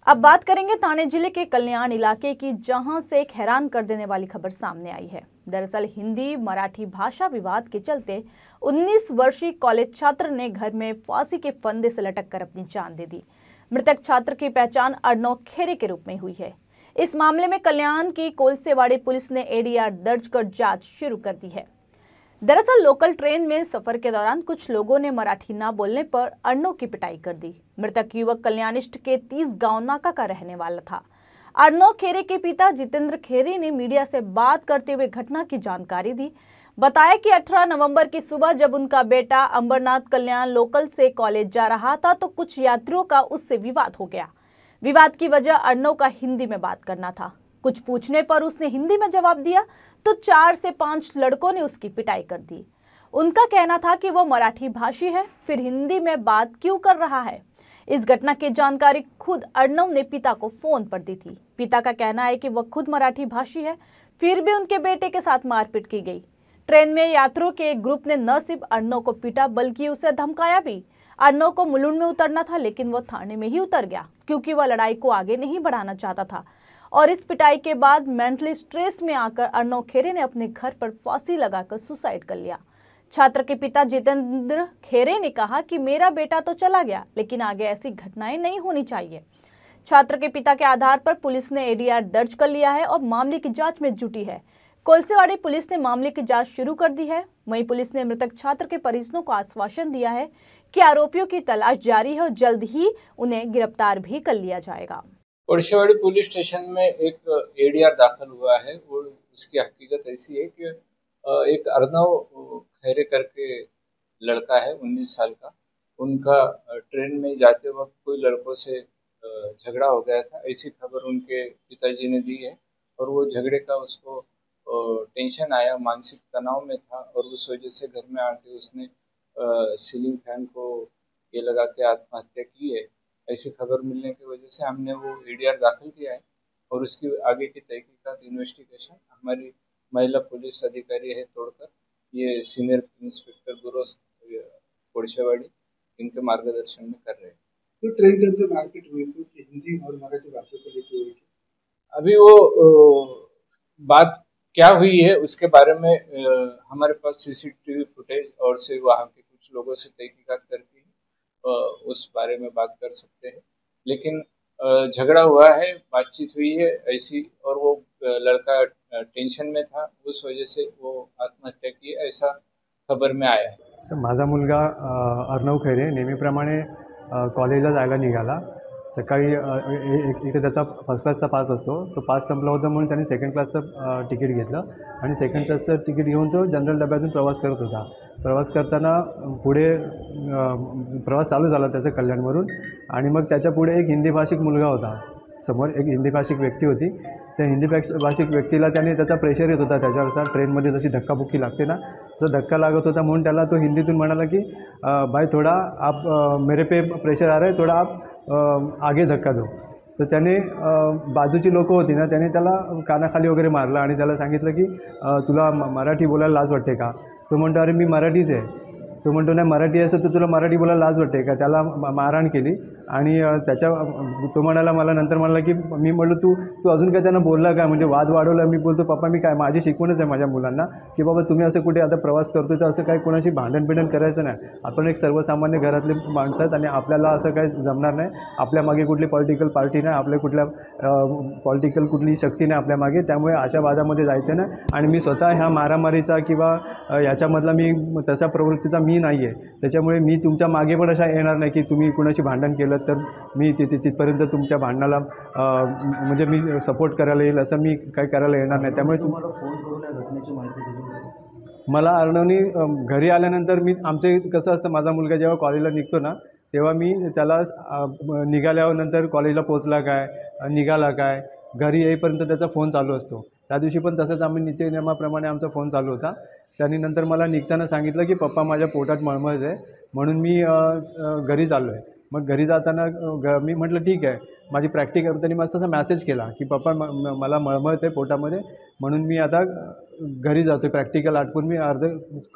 अब बात करेंगे थाने जिले के कल्याण इलाके की, जहां से एक हैरान कर देने वाली खबर सामने आई है। दरअसल हिंदी मराठी भाषा विवाद के चलते 19 वर्षीय कॉलेज छात्र ने घर में फांसी के फंदे से लटक कर अपनी जान दे दी। मृतक छात्र की पहचान अर्णव खेरे के रूप में हुई है। इस मामले में कल्याण की कोलसेवाड़ी पुलिस ने एडीआर दर्ज कर जांच शुरू कर दी है। दरअसल लोकल ट्रेन में सफर के दौरान कुछ लोगों ने मराठी ना बोलने पर अर्णव की पिटाई कर दी। मृतक युवक कल्याणिष्ट के 30 गांव नाका का रहने वाला था। अर्णव खेरे के पिता जितेंद्र खेरे ने मीडिया से बात करते हुए घटना की जानकारी दी। बताया कि 18 नवंबर की सुबह जब उनका बेटा अंबरनाथ कल्याण लोकल से कॉलेज जा रहा था तो कुछ यात्रियों का उससे विवाद हो गया। विवाद की वजह अर्णव का हिंदी में बात करना था। कुछ पूछने पर उसने हिंदी में जवाब दिया तो 4 से 5 लड़कों ने उसकी पिटाई कर दी। उनका कहना था कि वो मराठी भाषी है, फिर हिंदी में बात क्यों कर रहा है। इस घटना की जानकारी खुद अर्णव ने पिता को फोन पर दी थी। पिता का कहना है कि वह खुद मराठी भाषी है, फिर भी उनके बेटे के साथ मारपीट की गई। ट्रेन में यात्रियों के एक ग्रुप ने न सिर्फ अर्णव को पीटा बल्कि उसे धमकाया भी। अर्णव को मुलुंड में उतरना था, लेकिन वह थाने में ही उतर गया क्योंकि वह लड़ाई को आगे नहीं बढ़ाना चाहता था। और इस पिटाई के बाद मेंटली स्ट्रेस में आकर अर्णव खेरे ने अपने घर पर फांसी लगाकर सुसाइड कर लिया। छात्र के पिता जितेंद्र खेरे ने कहा कि मेरा बेटा तो चला गया, लेकिन आगे ऐसी घटनाएं नहीं होनी चाहिए। छात्र के पिता के आधार पर पुलिस ने एडीआर दर्ज कर लिया है और मामले की जांच में जुटी है। कोलसेवाड़ी पुलिस ने मामले की जांच शुरू कर दी है। वहीं पुलिस ने मृतक छात्र के परिजनों को आश्वासन दिया है कि आरोपियों की तलाश जारी है और जल्द ही उन्हें गिरफ्तार भी कर लिया जाएगा। कोलसेवाड़ी पुलिस स्टेशन में एक एडीआर दाखिल हुआ है और उसकी हकीकत ऐसी है कि एक अर्णव खैरे करके लड़का है 19 साल का। उनका ट्रेन में जाते वक्त कोई लड़कों से झगड़ा हो गया था, ऐसी खबर उनके पिताजी ने दी है। और वो झगड़े का उसको टेंशन आया, मानसिक तनाव में था और उस वजह से घर में आके उसने सीलिंग फैन को ये लगा के आत्महत्या की है। ऐसी खबर मिलने की वजह से हमने वो एडीआर दाखिल किया है और उसकी आगे की तहकीकात इन्वेस्टिगेशन हमारी महिला पुलिस अधिकारी है तोड़कर ये सीनियर इंस्पेक्टर ब्यूरो कोलसेवाड़ी इनके मार्गदर्शन में कर रहे हैं। तो ट्रेन के अंदर मार्केट हुई तो हिंदी और मराठी भाषा को लेकर हुई थी। अभी वो बात क्या हुई है उसके बारे में हमारे पास सीसीटीवी फुटेज और से वहाँ के कुछ लोगों से तहकीकात करके उस बारे में बात कर सकते हैं। लेकिन झगड़ा हुआ है, बातचीत हुई है ऐसी, और वो लड़का टेंशन में था, उस वजह से वो आत्महत्या की ऐसा खबर में आया है। माझा मुलगा अर्णव खैरे नेहमीप्रमाणे कॉलेजला जायला निघाला। सकाळी इथे त्याचा फर्स्ट क्लासचा पास असतो, तो पास संपला होता म्हणून त्याने सेकंड क्लासचं तिकीट घेतलं आणि सेकंड क्लासचं तिकीट घेऊन तो जनरल डब्यातून प्रवास करत होता। प्रवास करताना पुढे प्रवास चालू झाला त्याचा कल्याणवरून आणि मग त्याच्या पुढे एक हिंदी भाषिक मुलगा होता, समोर एक हिंदी भाषिक व्यक्ती होती। त्या हिंदी भाषिक व्यक्तीला त्याने त्याचा प्रेशर येत होता त्याच्यावर, ट्रेनमध्ये जशी धक्काबुक्की लागते ना तसं धक्का लागत होता, म्हणून त्याला तो हिंदीतून म्हणाला की भाई थोड़ा आप मेरे पे प्रेशर आ रहा है, थोड़ा आप आगे धक्का दो। तर त्याने बाजूची लोकं होती ना, त्याने त्याला कानाखाली वगैरे मारलं आणि त्याला सांगितलं की तुला मराठी बोलायला लाज वाटते का। तो म्हणतो अरे मी मराठीच आहे। तो म्हणतो नाही मराठी असं तर तुला मराठी बोलायला लाज वाटते का। त्याला मारहाण केली आणि तो म्हणाला मला नंतर म्हणाला की मी म्हटलं तू अजून काय त्यांना बोलला काय, म्हणजे वाद वाढवला। मी बोलतो पप्पा मी काय, माझी शिकवणच आहे माझ्या मुलांना की बाबा तुम्ही असं कुठे आता प्रवास करतोय तर असं काय कोणाशी भांडण करायचं नाही। आपण एक सर्वसामान्य घरातले माणसं आहेत आणि आपल्याला असं काय जमणार नाही। आपल्या मागे कुठली पॉलिटिकल पार्टी नाही, आपल्या कुठल्या पॉलिटिकल कुठली शक्ती नाही आपल्या मागे, त्यामुळे अशा वादामध्ये जायचं नाही। आणि मी स्वतः ह्या मारामारीचा किंवा याच्यामधला मी तशा प्रवृत्तीचा मी नाही आहे, त्याच्यामुळे मी तुमच्या मागे पण अशा येणार नाही की तुम्ही कुणाशी भांडण केलं तर मी तिथपर्यंत तुमच्या भांडणाला म्हणजे मी सपोर्ट करायला येईल असं मी काही करायला येणार नाही। त्यामुळे तुम्हाला फोन करून या घटनेची माहिती दिली मला अर्णवनी घरी आल्यानंतर मी आमचे कसं असतं, माझा मुलगा जेव्हा कॉलेजला निघतो ना तेव्हा मी त्याला निघाल्यानंतर कॉलेजला पोचला काय, निघाला काय, घरी येईपर्यंत त्याचा फोन चालू असतो। त्या दिवशी पण तसंच आम्ही नित्यनियमाप्रमाणे आमचा फोन चालू होता। त्याने नंतर मला निघताना सांगितलं की पप्पा माझ्या पोटात मळमळ आहे म्हणून मी घरी चाललो आहे। मग घरी जाताना मी म्हटलं ठीक आहे, माझी प्रॅक्टिकल त्यांनी मला तसा मॅसेज केला की पप्पा मला मळमळते पोटामध्ये म्हणून मी आता घरी जातो आहे, प्रॅक्टिकल आटपून मी अर्ध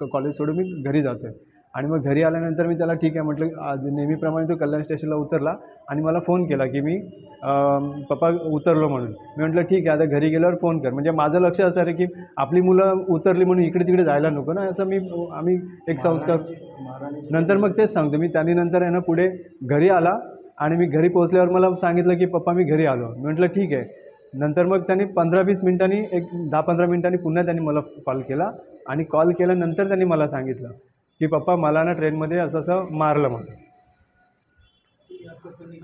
कॉलेज सोडून मी घरी जातो आहे। आणि मग घरी आल्यानंतर मी त्याला ठीक आहे म्हटलं, आज नेहमीप्रमाणे तो कल्याण स्टेशनला उतरला आणि मला फोन केला की मी पप्पा उतरलो म्हणून. मी म्हटलं ठीक आहे, आता घरी गेल्यावर फोन कर. म्हणजे माझं लक्ष असं आहे की आपली मुलं उतरली म्हणून इकडे तिकडे जायला नको ना, असं आम्ही एक संस्कार. नंतर मग तेच सांगतो मी, त्याने नंतर आहे ना पुढे घरी आला आणि मी घरी पोहोचल्यावर मला सांगितलं की पप्पा मी घरी आलो. मी म्हटलं ठीक आहे. नंतर मग त्यांनी 15-20 मिनिटांनी, एक 10-15 मिनिटांनी पुन्हा त्यांनी मला कॉल केला आणि कॉल केल्यानंतर त्यांनी मला सांगितलं की पप्पा मला ना ट्रेनमध्ये असं असं मारलं म्हणून.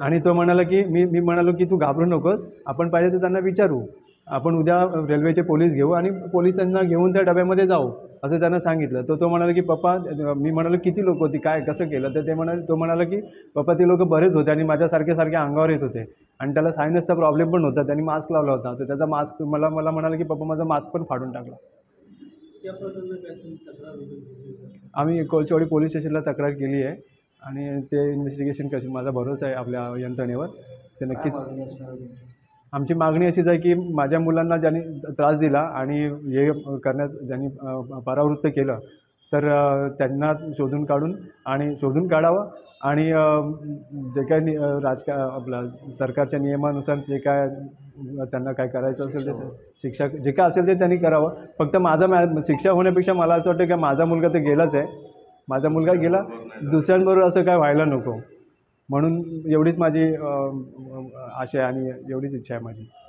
आणि तो म्हणाला की मी म्हणालो की तू घाबरू नकोस, आपण पाहिजे तर त्यांना विचारू, आपण उद्या रेल्वेचे पोलीस घेऊ आणि पोलिसांना घेऊन त्या डब्यामध्ये जाऊ असं त्यांना सांगितलं. तो म्हणाला की पप्पा, मी म्हणालो किती लोक होती, काय कसं केलं, तर तो म्हणाला की पप्पा ते लोक बरेच होते आणि माझ्यासारखे अंगावर येत होते आणि त्याला सायनसचा प्रॉब्लेम पण होता, त्यांनी मास्क लावला होता. तर त्याचा मास्क मला म्हणाला की पप्पा माझा मास्क पण फाडून टाकला. आम्ही कोळसेवाडी पोलीस स्टेशनला तक्रार केली आहे आणि ते इन्व्हेस्टिगेशन करतील. माझा भरोसा आहे आपल्या यंत्रणेवर. ते नक्कीच. आमची मागणी अशीच आहे की माझ्या मुलांना ज्यांनी त्रास दिला आणि हे करण्यास ज्यांनी परावृत्त केलं तर त्यांना शोधून काढावं आणि जे काही आपला सरकारच्या नियमानुसार जे काय त्यांना काय करायचं असेल ते शिक्षा जे काय असेल ते त्यांनी करावं. फक्त शिक्षा होण्यापेक्षा मला असं वाटतं की माझा मुलगा तर गेलाच आहे, माझा मुलगा गेला, दुसऱ्यांबरोबर असं काय व्हायला नको म्हणून एवढीच माझी आशा आहे आणि एवढीच इच्छा आहे माझी.